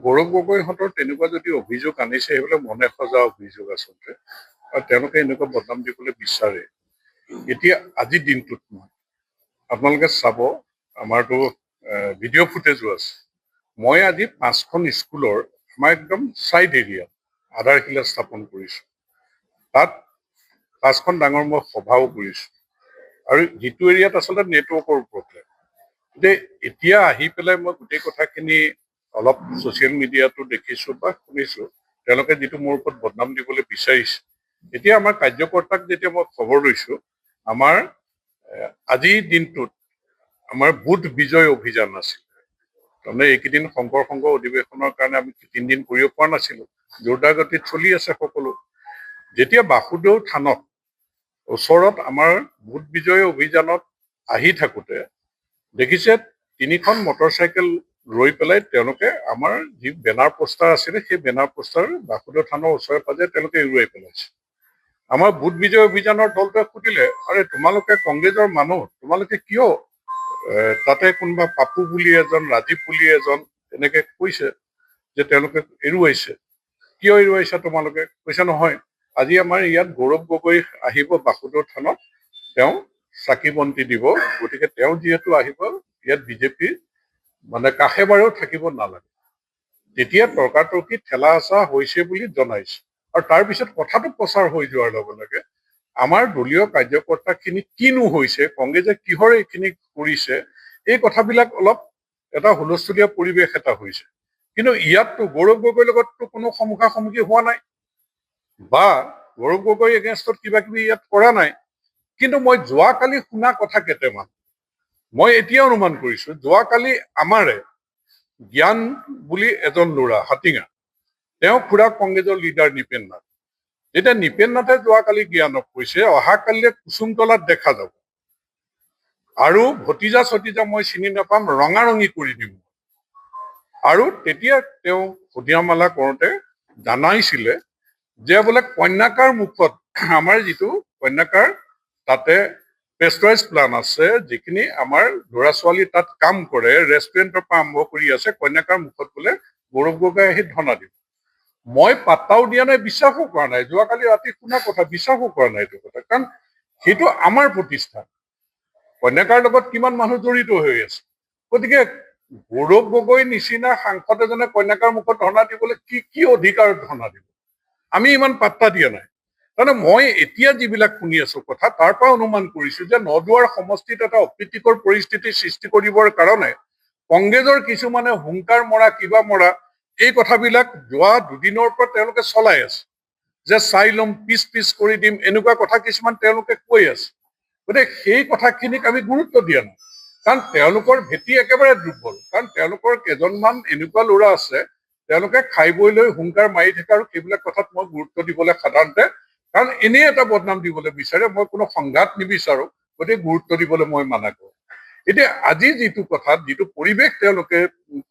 গৌৰৱ গগৈহঁতৰ তেনেকুৱা যদি অভিযোগ আনিছে সেইবিলাক মনে সজা অভিযোগ আচলতে, আৰু তেওঁলোকে এনেকুৱা বদনাম দিবলৈ বিচাৰে। এতিয়া আজিৰ দিনটোত আপোনালোকে চাব, আমাৰতো ভিডিঅ' ফুটেজো আছে। মই আজি 5খন স্কুলৰ আমাৰ একদম চাইড এৰিয়া আধাৰশিলা স্থাপন কৰিছো। তাত 5খন ডাঙৰ মই সভাও কৰিছো, আৰু যিটো এৰিয়াত আচলতে নেটৱৰ্কৰ প্ৰব্লেম। এতিয়া আহি পেলাই মই গোটেই কথাখিনি অলপ ছচিয়েল মিডিয়াতো দেখিছো বা শুনিছো, তেওঁলোকে যিটো মোৰ ওপৰত বদনাম দিবলৈ বিচাৰিছে। এতিয়া আমাৰ কাৰ্যকৰ্তাক যেতিয়া মই খবৰ লৈছো, আমাৰ আজিৰ দিনটোত আমাৰ বুথ বিজয় অভিযান আছিল। তাৰমানে এইকেইদিন শংকৰ সংঘ অধিৱেশনৰ কাৰণে আমি 3 দিন কৰিব পৰা নাছিলো, জোৰদাৰ গতিত চলি আছে সকলো। যেতিয়া বাসুদেউ থানত ওচৰত আমাৰ বুথ বিজয় অভিযানত আহি থাকোতে দেখিছে 3খন মটৰচাইকেল ৰৈ পেলাই তেওঁলোকে আমাৰ যি বেনাৰ পোষ্টাৰ আছিলে সেই বেনাৰ পোষ্টাৰ বাসুদেউ থানৰ ওচৰে পাজৰে তেওঁলোকে এৰুৱাই পেলাইছে। আমাৰ বুথ বিজয় অভিযানৰ দলটোৱে সুধিলে, আৰে তোমালোকে কংগ্ৰেছৰ মানুহ, তোমালোকে কিয় তাতে কোনোবা পাপু বুলি এজন, ৰাজীৱ বুলি এজন এনেকে কৈছে যে তেওঁলোকে এৰুৱাইছে, কিয় এৰুৱাইছা তোমালোকে? কৈছে নহয়, আজি আমাৰ ইয়াত গৌৰৱ গগৈ আহিব বাসুদেউ থানত, তেওঁ চাকি বন্তি দিব, গতিকে তেওঁ যিহেতু আহিব, ইয়াত বিজেপি মানে কাষে বাৰেও থাকিব নালাগে। তেতিয়া তৰ্কাতৰ্কি ঠেলা হেঁচা হৈছে বুলি জনাইছে, আৰু তাৰপিছত কথাটো প্ৰচাৰ হৈ যোৱাৰ লগে লগে আমাৰ দলীয় কাৰ্যকৰ্তাখিনি কিনো হৈছে, কংগ্ৰেছে কিহৰ এইখিনি কৰিছে, এই কথাবিলাক অলপ এটা হুলস্থুলীয়া পৰিৱেশ এটা হৈছে। কিন্তু ইয়াততো গৌৰৱ গগৈৰ লগততো কোনো সন্মুখা সন্মুখী হোৱা নাই, বা গৌৰৱ গগৈ এগেইনষ্টত কিবা কিবি ইয়াত কৰা নাই। কিন্তু মই যোৱাকালি শুনা কথা কেইটামান মই এতিয়া অনুমান কৰিছো, যোৱাকালি আমাৰে জ্ঞান বুলি এজন ল'ৰা হাতীঙা, তেওঁ খুৰা কংগ্ৰেছৰ লিডাৰ নিপেন নাথ। যেতিয়া নিপেন নাথে যোৱাকালি জ্ঞানক কৈছে অহাকালিলে কুসুমতলাত দেখা যাব, আৰু ভতিজা চতিজা মই চিনি নাপাম, ৰঙাৰঙি কৰি দিম। আৰু তেতিয়া তেওঁ সুধিয়ামালা কৰোঁতে জানাইছিলে যে বোলে কন্যাকাৰ মুখত, আমাৰ যিটো কন্যাকাৰ তাতে পেষ্টৰাইজ প্লান আছে, যিখিনি আমাৰ ল'ৰা ছোৱালী তাত কাম কৰে, ৰেষ্টুৰেণ্টৰ পৰা আৰম্ভ কৰি আছে, কন্যাকাৰ মুখত বোলে গৌৰৱ গগৈ আহি ধনা দিব। মই পাত্তাও দিয়া নাই, বিশ্বাসো কৰা নাই, যোৱাকালি ৰাতি শুনা কথা, বিশ্বাসো কৰা নাই এইটো কথা, কাৰণ সেইটো আমাৰ প্ৰতিষ্ঠান, কন্যাকাৰ লগত কিমান মানুহ জড়িত হৈ আছে। গতিকে গৌৰৱ গগৈ নিচিনা সাংসদ এজনে কন্যাকাৰ মুখত ধৰ্ণা দিবলৈ কি অধিকাৰত ধৰ্ণা দিব, আমি ইমান পাত্তা দিয়া নাই। তাৰমানে মই এতিয়া যিবিলাক শুনি আছো কথা, তাৰ পৰা অনুমান কৰিছো যে নদুৱাৰ সমষ্টিত এটা অপ্ৰীতিকৰ পৰিস্থিতি সৃষ্টি কৰিবৰ কাৰণে কংগ্ৰেছৰ কিছুমানে হুংকাৰ মৰা, কিবা মৰা, এই কথাবিলাক যোৱা দুদিনৰ পৰা তেওঁলোকে চলাই আছে, যে চাই ল'ম, পিচ কৰি দিম, এনেকুৱা কথা কিছুমান তেওঁলোকে কৈ আছে। গতিকে সেই কথাখিনিক আমি গুৰুত্ব দিয়া নাই, কাৰণ তেওঁলোকৰ ভেটি একেবাৰে দুৰ্বল। কাৰণ তেওঁলোকৰ কেইজনমান এনেকুৱা ল'ৰা আছে, তেওঁলোকে খাই বৈ লৈ হুংকাৰ মাৰি থাকে, আৰু সেইবিলাক কথাত মই গুৰুত্ব দিবলৈ সাধাৰণতে, কাৰণ এনেই এটা বদনাম দিবলৈ বিচাৰে, মই কোনো সংঘাত নিবিচাৰো, গতিকে গুৰুত্ব দিবলৈ মই মানা কৰোঁ। এতিয়া আজি যিটো কথা, যিটো পৰিৱেশ তেওঁলোকে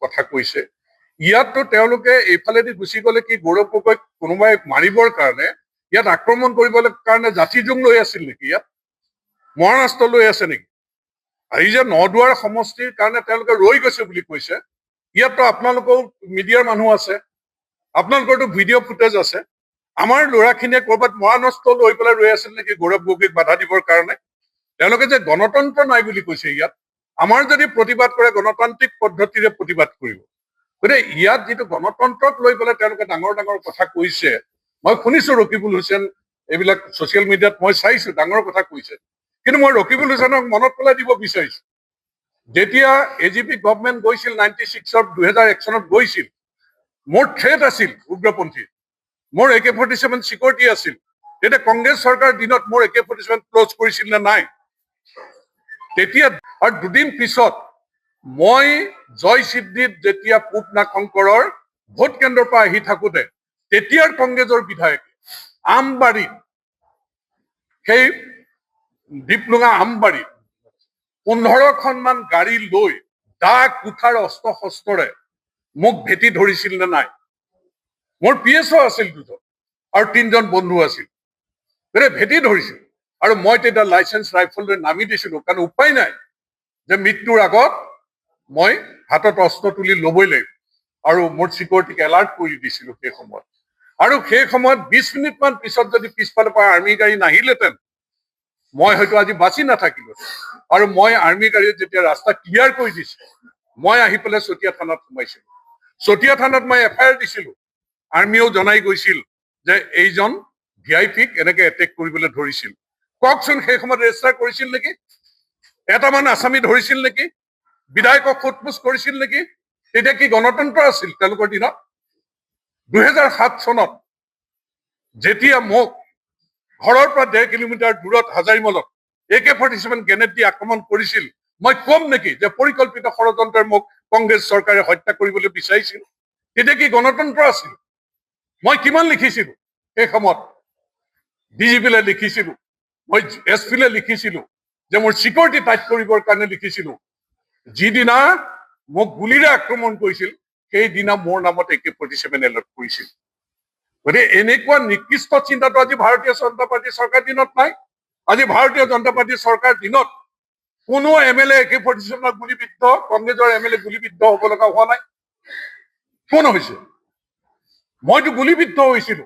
কথা কৈছে, ইয়াততো তেওঁলোকে এইফালেদি গুচি গলে কি গৌৰৱ গগৈক কোনোবাই মাৰিবৰ কাৰণে, ইয়াত আক্ৰমণ কৰিবলৈ কাৰণে জাঠি জোং লৈ আছিল নেকি? ইয়াত মহাৰাষ্ট্ৰ লৈ আছে নেকি? এই যে নদুৱাৰ সমষ্টিৰ কাৰণে তেওঁলোকে ৰৈ গৈছে বুলি কৈছে, ইয়াততো আপোনালোকেও মিডিয়াৰ মানুহ আছে, আপোনালোকৰতো ভিডিঅ' ফুটেজ আছে। আমাৰ ল'ৰাখিনিয়ে কৰবাত মহাৰাষ্ট্ৰ লৈ পেলাই ৰৈ আছিল নেকি গৌৰৱ গগৈক বাধা দিবৰ কাৰণে? তেওঁলোকে যে গণতন্ত্ৰ নাই বুলি কৈছে ইয়াত, আমাৰ যদি প্ৰতিবাদ কৰে গণতান্ত্ৰিক পদ্ধতিৰে প্ৰতিবাদ কৰিব। গতিকে ইয়াত যিটো গণতন্ত্ৰক লৈ পেলাই তেওঁলোকে ডাঙৰ ডাঙৰ কথা কৈছে, মই শুনিছো ৰকিবুল হুছেইন এইবিলাক ছচিয়েল মিডিয়াত মই চাইছো, ডাঙৰ কথা কৈছে। কিন্তু মই ৰকিবুল হুছেইনক মনত পেলাই দিব বিচাৰিছো, যেতিয়া এজিপি গভৰ্ণমেণ্ট গৈছিল 96ৰ 2001 চনত গৈছিল, মোৰ থ্ৰেট আছিল উগ্ৰপন্থী, মোৰ AK-47 চিকিউৰিটি আছিল। তেতিয়া কংগ্ৰেছ চৰকাৰৰ দিনত মোৰ AK-47 ক্লজ কৰিছিল নে নাই? তেতিয়া আৰু দুদিন পিছত মই জয় সিদ্ধিত যেতিয়া পূব নাগশংকৰৰ ভোট কেন্দ্ৰৰ পৰা আহি থাকোতে, তেতিয়াৰ কংগ্ৰেছৰ বিধায়ক আমবাৰীত, সেই দীপলুঙা আমবাৰীত 15খনমান গাড়ী লৈ দা কুঠাৰ অস্ত্ৰ শস্ত্ৰৰে মোক ভেটি ধৰিছিল নে নাই? মোৰ PSO আছিল 2জন, আৰু 3জন বন্ধু আছিল, ভেটি ধৰিছিল। আৰু মই তেতিয়া লাইচেন্স ৰাইফল লৈ নামি দিছিলো, কাৰণ উপায় নাই যে মৃত্যুৰ আগত মই হাতত অস্ত্ৰ তুলি লবই লাগিব। আৰু মোৰ চিকিউৰিটিক এলাৰ্ট কৰি দিছিলো সেই সময়ত। আৰু সেই সময়ত 20 মিনিটমান পিছত যদি পিছফালৰ পৰা আৰ্মি গাড়ী নাহিলেহেঁতেন মই হয়তো আজি বাচি নাথাকিলো। আৰু মই আৰ্মি গাড়ীত যেতিয়া ৰাস্তা ক্লিয়াৰ কৰি দিছো মই আহি পেলাই চতিয়া থানাত সোমাইছিলো। চতিয়া থানাত মই FIR দিছিলো। আৰ্মিয়েও জনাই গৈছিল যে এইজন VIPক এনেকে এটেক কৰিবলৈ ধৰিছিল। কওকচোন সেই সময়ত ৰেজিষ্টাৰ কৰিছিল নেকি? এটামান আছামী ধৰিছিল নেকি? বিধায়কক সোধপোছ কৰিছিল নেকি? তেতিয়া কি গণতন্ত্ৰ আছিল তেওঁলোকৰ দিনত? 2007 চনত যেতিয়া মোক ঘৰৰ পৰা 1.5 কিলোমিটাৰ দূৰত হাজাৰিমলত AK-47 গ্ৰেনেড দি আক্ৰমণ কৰিছিল মই কম নেকি যে পৰিকল্পিত ষড়যন্ত্ৰৰ মোক কংগ্ৰেছ চৰকাৰে হত্যা কৰিবলৈ বিচাৰিছিল? তেতিয়া কি গণতন্ত্ৰ আছিল? মই কিমান লিখিছিলো সেই সময়ত? DGPলে লিখিছিলো, মই SP-লে লিখিছিলো যে মোৰ চিকিউৰিটি টাইট কৰিবৰ কাৰণে লিখিছিলো। যিদিনা মোক গুলীৰে আক্ৰমণ কৰিছিল সেইদিনা মোৰ নামত AK-47 এলাৰ্ট কৰিছিল। গতিকে এনেকুৱা নিকৃষ্ট চিন্তাটো আজি ভাৰতীয় জনতা পাৰ্টীৰ চৰকাৰ দিনত নাই। আজি ভাৰতীয় জনতা পাৰ্টীৰ চৰকাৰ দিনত কোনো MLA AK-47 গুলীবিদ্ধ, কংগ্ৰেছৰ MLA গুলীবিদ্ধ হব লগা হোৱা নাই। কোন হৈছে? মইতো গুলীবিদ্ধ হৈছিলো।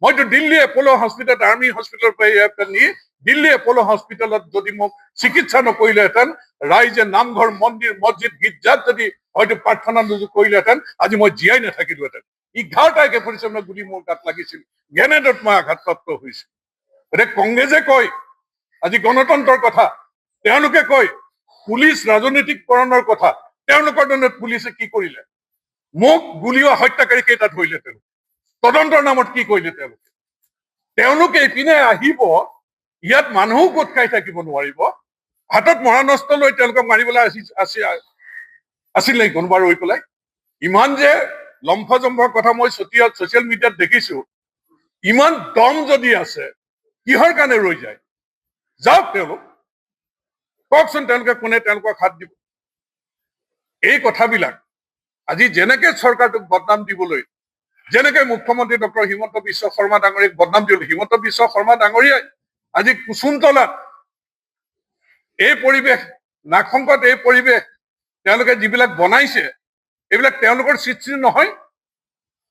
মইতো দিল্লী এপলো হস্পিটেলত, আৰ্মি হস্পিটেলৰ পৰা নি দিল্লী এপলো হস্পিটেলত যদি মোক চিকিৎসা নকৰিলেহেঁতেন, ৰাইজে নামঘৰ, মন্দিৰ, মছজিদ, গীৰ্জাত যদি হয়তো প্ৰাৰ্থনা কৰিলেহেঁতেন আজি মই জীয়াই নাথাকিলোহেঁতেন। 11টা AK-47 গুলী মোৰ গাত লাগিছিল, গ্ৰেনেডত মই আঘাতপ্ৰাপ্ত হৈছিল। গতিকে কংগ্ৰেছে কয় আজি গণতন্ত্ৰৰ কথা, তেওঁলোকে কয় পুলিচ ৰাজনৈতিককৰণৰ কথা। তেওঁলোকৰ দিনত পুলিচে কি কৰিলে? মোক গুলীয়া হত্যাকাৰী কেইটা ধৰিলে তেওঁলোকে? তদন্তৰ নামত কি কৰিলে তেওঁলোকে? তেওঁলোকে ইপিনে আহিব, ইয়াত মানুহো গোট খাই থাকিব নোৱাৰিব, হাতত মৰানস্ত্ৰ লৈ তেওঁলোকক মাৰিবলৈ আছিল নেকি কোনোবা ৰৈ পেলাই? ইমান যে লম্ফজম্ফৰ কথা মই ছচিয়েল মিডিয়াত দেখিছো। ইমান দম যদি আছে কিহৰ কাৰণে ৰৈ যায়? যাওক তেওঁলোক, কওকচোন তেওঁলোকে কোনে তেওঁলোকক হাত দিব? এই কথাবিলাক আজি যেনেকে চৰকাৰটোক বদনাম দিবলৈ, যেনেকে মুখ্যমন্ত্ৰী ডক্টৰ হিমন্ত বিশ্ব শৰ্মা ডাঙৰীয়াক বদনাম দিবলৈ, হিমন্ত বিশ্ব শৰ্মা ডাঙৰীয়াই আজি কুসুমতলাত এই পৰিৱেশ, নাগশংকত এই পৰিৱেশ তেওঁলোকে যিবিলাক বনাইছে এইবিলাক তেওঁলোকৰ সৃষ্টি নহয়।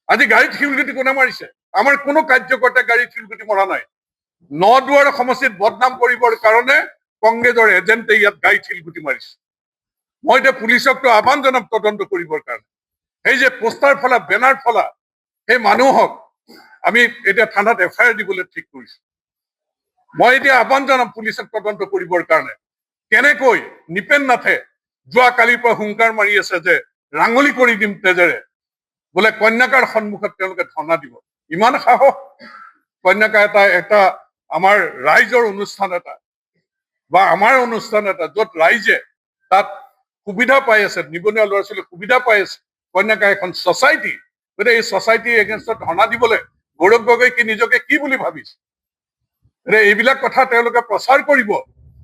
আজি গাড়ীত শিলগুটি কোনে মাৰিছে? আমাৰ কোনো কাৰ্যকৰ্তাই গাড়ীত শিলগুটি মৰা নাই। 9 দুৱাৰ সমষ্টিত বদনাম কৰিবৰ কাৰণে কংগ্ৰেছৰ এজেণ্টে ইয়াত গাড়ীত শিলগুটি মাৰিছে। মই এতিয়া পুলিচকতো আহ্বান জনাম তদন্ত কৰিবৰ কাৰণে। সেই যে পোষ্টাৰ ফলা, বেনাৰ ফলা সেই মানুহক আমি এতিয়া থানাত FIR দিবলৈ ঠিক কৰিছো। মই এতিয়া আহ্বান জনাম পুলিচক তদন্ত কৰিবৰ কাৰণে। কেনেকৈ নিপেন নাথে যোৱা কালিৰ পৰা হুংকাৰ মাৰি আছে যে ৰাঙলী কৰি দিম তেজেৰে, বোলে কন্যাকাৰ সন্মুখত তেওঁলোকে ধৰ্ণা দিব। ইমান সাহস! কন্যাকা এটা আমাৰ ৰাইজৰ অনুষ্ঠান এটা বা আমাৰ অনুষ্ঠান এটা য'ত ৰাইজে তাত সুবিধা পাই আছে, নিবনুৱা ল'ৰা ছোৱালী সুবিধা পাই আছে। কন্যাকা এখন ছচাইটি, গতিকে এই ছচাইটিৰ এগেইনষ্টত ধৰ্ণা দিবলৈ গৌৰৱ গগৈ কি নিজকে কি বুলি ভাবিছে? এইবিলাক কথা তেওঁলোকে প্ৰচাৰ কৰিব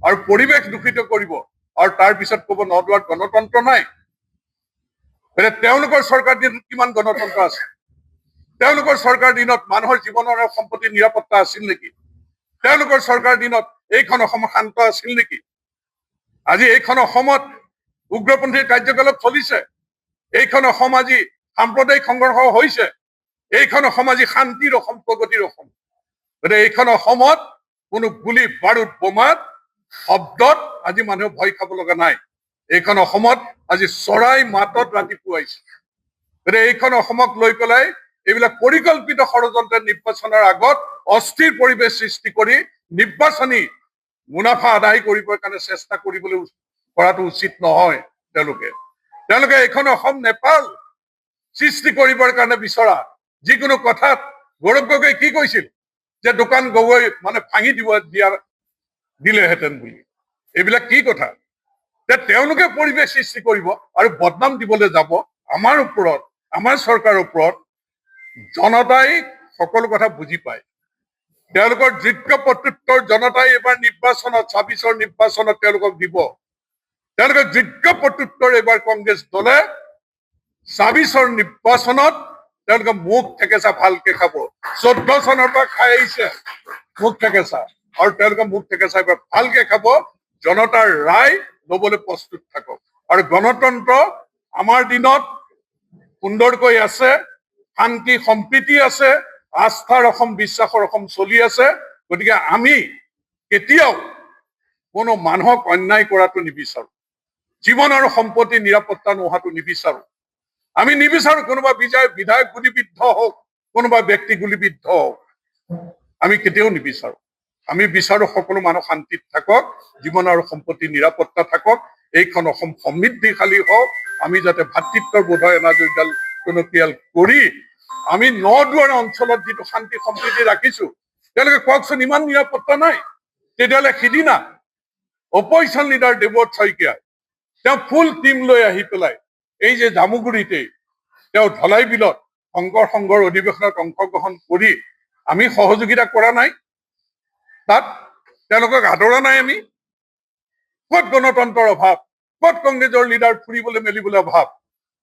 আৰু পৰিৱেশ দূষিত কৰিব আৰু তাৰ পিছত কব 9 দুৱাৰত গণতন্ত্ৰ নাই। তেওঁলোকৰ চৰকাৰ দিনত কিমান গণতন্ত্ৰ আছে? তেওঁলোকৰ চৰকাৰ দিনত মানুহৰ জীৱনৰ আৰু সম্পত্তিৰ নিৰাপত্তা আছিল নেকি? তেওঁলোকৰ চৰকাৰ দিনত এইখন অসম শান্ত আছিল নেকি? আজি এইখন অসমত উগ্ৰপন্থীৰ কাৰ্যকলাপ চলিছে। এইখন অসম আজি সাম্প্ৰদায়িক সংঘৰ্ষ হৈছে। এইখন অসম আজি শান্তিৰ অসম, প্ৰগতিৰ অসম। গতিকে এইখন অসমত কোনো গুলি, বাৰুদ, বোমাত, শব্দত আজি মানুহে ভয় খাব লগা নাই। এইখন অসমত আজি চৰাই মাতত ৰাতিপুৱাইছে। গতিকে এইখন অসমক লৈ পেলাই এইবিলাক পৰিকল্পিত ষড়যন্ত্ৰে নিৰ্বাচনৰ আগত অস্থিৰ পৰিৱেশ সৃষ্টি কৰি নিৰ্বাচনী মুনাফা আদায় কৰিবৰ কাৰণে চেষ্টা কৰিবলৈ কৰাটো উচিত নহয়। তেওঁলোকে এইখন অসম নেপাল সৃষ্টি কৰিবৰ কাৰণে বিচৰা যিকোনো কথাত গৌৰৱ গগৈ কি কৈছিল যে দোকান গগৈ মানে ভাঙি দিলেহেঁতেন বুলি। এইবিলাক কি কথা? যে তেওঁলোকে পৰিৱেশ সৃষ্টি কৰিব আৰু বদনাম দিবলৈ যাব আমাৰ ওপৰত, আমাৰ চৰকাৰৰ ওপৰত। জনতাই সকলো কথা বুজি পায়। তেওঁলোকৰ যোগ্য প্ৰত্যুত্তৰ জনতাই এইবাৰ নিৰ্বাচনত, 26ৰ নিৰ্বাচনত তেওঁলোকক দিব। তেওঁলোকে যোগ্য প্ৰত্যুত্তৰ এইবাৰ কংগ্ৰেছ দলে 26ৰ নিৰ্বাচনত তেওঁলোকে মুখ থেকেচা ভালকে খাব। 14 চনৰ পৰা খাই আহিছে মুখ থেকেচা, আৰু তেওঁলোকে মুখ থেকেচা এইবাৰ ভালকে খাব। জনতাৰ ৰায় লবলৈ প্ৰস্তুত থাকক। আৰু গণতন্ত্ৰ আমাৰ দিনত সুন্দৰকৈ আছে, শান্তি সম্প্ৰীতি আছে, আস্থাৰ অসম, বিশ্বাসৰ অসম চলি আছে। গতিকে আমি কেতিয়াও কোনো মানুহক অন্যায় কৰাটো নিবিচাৰো, জীৱন আৰু সম্পত্তি নিৰাপত্তা নোহোৱাটো নিবিচাৰো। আমি নিবিচাৰো কোনোবা বিধায়ক গুলিবিদ্ধ হওক, কোনোবা ব্যক্তি গুলিবিদ্ধ হওক, আমি কেতিয়াও নিবিচাৰো। আমি বিচাৰো সকলো মানুহ শান্তিত থাকক, জীৱন আৰু সম্পত্তি নিৰাপত্তা থাকক, এইখন অসম সমৃদ্ধিশালী হওক। আমি যাতে ভাতৃত্বৰ বোধৰ এনাজৰীডাল টনকিয়াল কৰি আমি নদুৱাৰ অঞ্চলত যিটো শান্তি সম্প্ৰীতি ৰাখিছো, তেওঁলোকে কওকচোন ইমান নিৰাপত্তা নাই? তেতিয়াহ'লে সিদিনা অপজিশ্যন লিডাৰ দেৱত শইকীয়াই তেওঁ ফুল টিম লৈ আহি পেলাই এই যে জামুগুৰিতে তেওঁ ধলাই বিলত শংকৰ সংঘৰ অধিৱেশনত অংশগ্ৰহণ কৰি আমি সহযোগিতা কৰা নাই? তাত তেওঁলোকক আদৰা নাই আমি? ক'ত গণতন্ত্ৰৰ অভাৱ, ক'ত কংগ্ৰেছৰ লিডাৰ ফুৰিবলৈ মেলিবলৈ অভাৱ?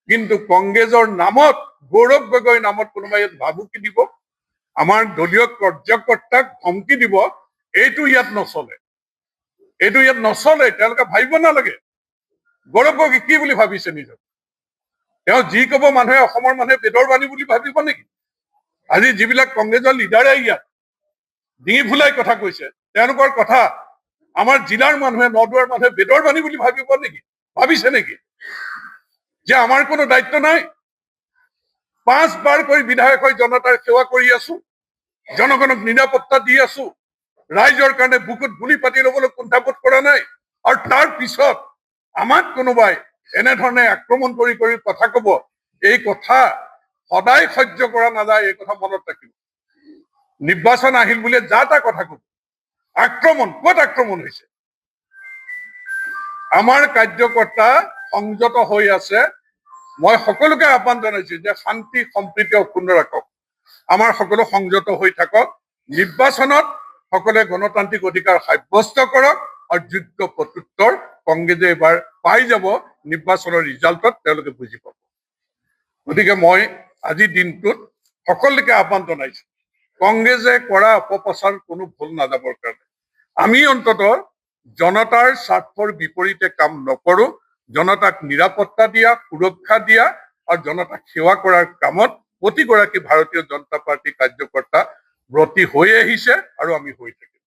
কিন্তু কংগ্ৰেছৰ নামত, গৌৰৱ গগৈৰ নামত কোনোবাই ইয়াত ভাবুকি দিব, আমাৰ দলীয় কাৰ্যকৰ্তাক ধমকি দিব, এইটো ইয়াত নচলে, এইটো ইয়াত নচলে। তেওঁলোকে ভাবিব নালাগে গৌৰৱ গগৈ কি বুলি ভাবিছে নিজক? তেওঁ যি কব মানুহে, অসমৰ মানুহে বেদৰ বাণী বুলি ভাবিব নেকি? আজি যিবিলাক কংগ্ৰেছৰ লিডাৰে ইয়াত ডিঙি ফুলাই কথা কৈছে, তেওঁলোকৰ কথা আমাৰ জিলাৰ মানুহে, নদুৱাৰ মানুহে বেদৰ বাণী বুলি ভাবিব নেকি? ভাবিছে নেকি যে আমাৰ কোনো দায়িত্ব নাই? 5 বাৰ কৰি বিধায়ক হৈ জনতাৰ সেৱা কৰি আছো, জনগণক নিৰাপত্তা দি আছো, ৰাইজৰ কাৰণে বুকুত গুলি পাতি ল'বলৈ কুণ্ঠাবোধ কৰা নাই। আৰু তাৰ পিছত আমাক কোনোবাই এনেধৰণে আক্ৰমণ কৰি কৰি কথা কব, এই কথা সদায় সহ্য কৰা নাযায়। এই কথা মনত ৰাখিব। নিৰ্বাচন আহিল বুলি যা তা কথা কব, আক্ৰমণ, ক'ত আক্ৰমণ হৈছে? আমাৰ কাৰ্যকৰ্তা সংযত হৈ আছে। মই সকলোকে আহ্বান জনাইছো যে শান্তি সম্প্ৰীতি অক্ষুণ্ণ ৰাখক, আমাৰ সকলো সংযত হৈ থাকক, নিৰ্বাচনত সকলোৱে গণতান্ত্ৰিক অধিকাৰ সাব্যস্ত কৰক, আৰু যোগ্য প্ৰত্যুত্তৰ কংগ্ৰেছে এবাৰ পাই যাব। নিৰ্বাচনৰ ৰিজাল্টত তেওঁলোকে বুজি পাব। গতিকে মই আজিৰ দিনটোত সকলোকে আহ্বান জনাইছো, কংগ্ৰেছে কৰা অপপ্ৰচাৰ কোনো ভুল নাযাবৰ কাৰণে আমি অন্তত জনতাৰ স্বাৰ্থৰ বিপৰীতে কাম নকৰো। জনতাক নিৰাপত্তা দিয়া, সুৰক্ষা দিয়া আৰু জনতাক সেৱা কৰাৰ কামত প্ৰতিগৰাকী ভাৰতীয় জনতা পাৰ্টীৰ কাৰ্যকৰ্তা ব্ৰতী হৈ আহিছে আৰু আমি হৈ থাকিম।